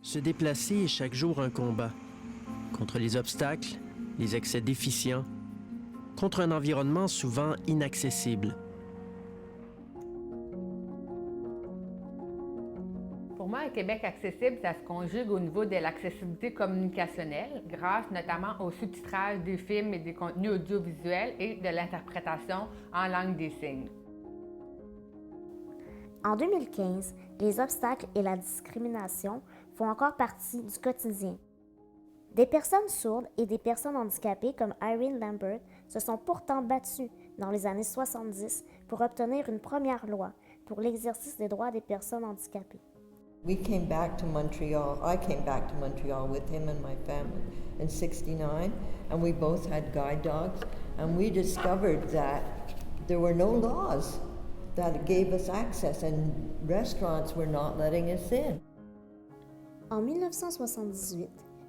Se déplacer est chaque jour un combat. Contre les obstacles, les accès déficients, contre un environnement souvent inaccessible. Pour moi, un Québec accessible, ça se conjugue au niveau de l'accessibilité communicationnelle, grâce notamment au sous-titrage des films et des contenus audiovisuels et de l'interprétation en langue des signes. En 2015, les obstacles et la discrimination font encore partie du quotidien. Des personnes sourdes et des personnes handicapées comme Irene Lambert se sont pourtant battues dans les années 70 pour obtenir une première loi pour l'exercice des droits des personnes handicapées. We came back to Montreal. I came back to Montreal with him and my family in '69, and we both had guide dogs, and we discovered that there were no laws that gave us access, and restaurants were not letting us in. En 1978,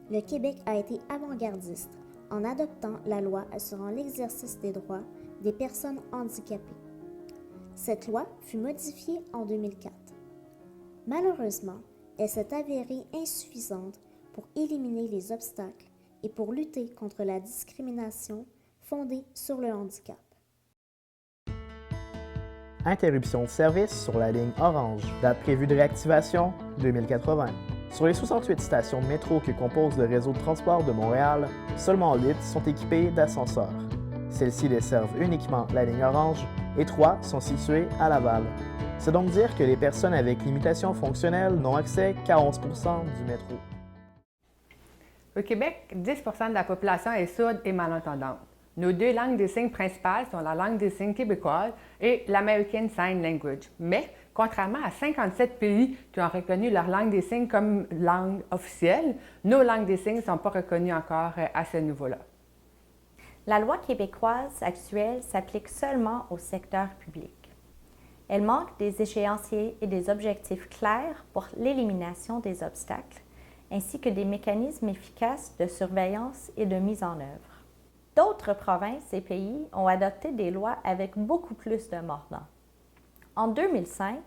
le Québec a été avant-gardiste en adoptant la loi assurant l'exercice des droits des personnes handicapées. Cette loi fut modifiée en 2004. Malheureusement, elle s'est avérée insuffisante pour éliminer les obstacles et pour lutter contre la discrimination fondée sur le handicap. Interruption de service sur la ligne orange. Date prévue de réactivation 2080. Sur les 68 stations de métro que compose le réseau de transport de Montréal, seulement 8 sont équipées d'ascenseurs. Celles-ci desservent uniquement la ligne orange et 3 sont situées à Laval. C'est donc dire que les personnes avec limitations fonctionnelles n'ont accès qu'à 11 % du métro. Au Québec, 10% de la population est sourde et malentendante. Nos deux langues des signes principales sont la langue des signes québécoise et l'American Sign Language. Mais, contrairement à 57 pays qui ont reconnu leur langue des signes comme langue officielle, nos langues des signes ne sont pas reconnues encore à ce niveau-là. La loi québécoise actuelle s'applique seulement au secteur public. Elle manque des échéanciers et des objectifs clairs pour l'élimination des obstacles, ainsi que des mécanismes efficaces de surveillance et de mise en œuvre. D'autres provinces et pays ont adopté des lois avec beaucoup plus de mordant. En 2005,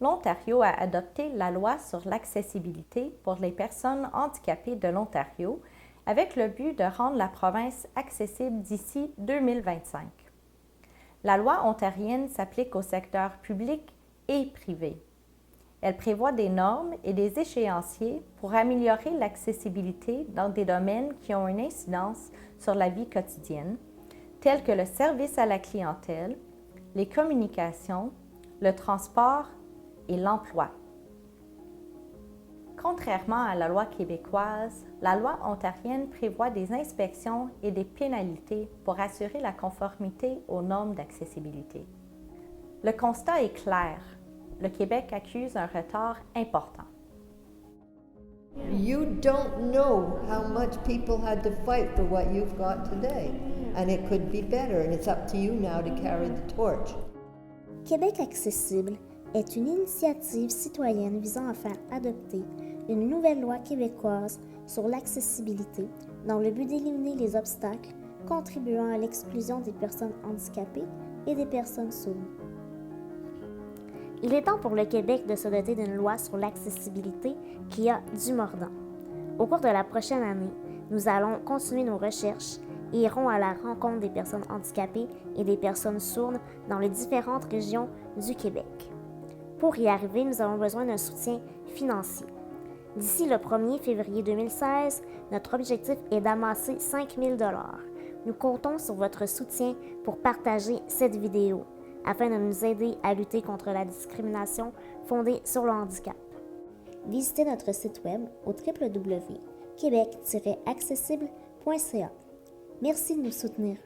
l'Ontario a adopté la loi sur l'accessibilité pour les personnes handicapées de l'Ontario avec le but de rendre la province accessible d'ici 2025. La loi ontarienne s'applique au secteur public et privé. Elle prévoit des normes et des échéanciers pour améliorer l'accessibilité dans des domaines qui ont une incidence sur la vie quotidienne, tels que le service à la clientèle, les communications, le transport et l'emploi. Contrairement à la loi québécoise, la loi ontarienne prévoit des inspections et des pénalités pour assurer la conformité aux normes d'accessibilité. Le constat est clair. Le Québec accuse un retard important. You don't know how much people had to fight for what you've got today, and it could be better, and it's up to you now to carry the torch. Québec accessible est une initiative citoyenne visant à faire adopter une nouvelle loi québécoise sur l'accessibilité dans le but d'éliminer les obstacles contribuant à l'exclusion des personnes handicapées et des personnes sourdes. Il est temps pour le Québec de se doter d'une loi sur l'accessibilité qui a du mordant. Au cours de la prochaine année, nous allons continuer nos recherches et irons à la rencontre des personnes handicapées et des personnes sourdes dans les différentes régions du Québec. Pour y arriver, nous avons besoin d'un soutien financier. D'ici le 1er février 2016, notre objectif est d'amasser 5 000 $. Nous comptons sur votre soutien pour partager cette vidéo afin de nous aider à lutter contre la discrimination fondée sur le handicap. Visitez notre site web au www.quebec-accessible.ca. Merci de nous soutenir.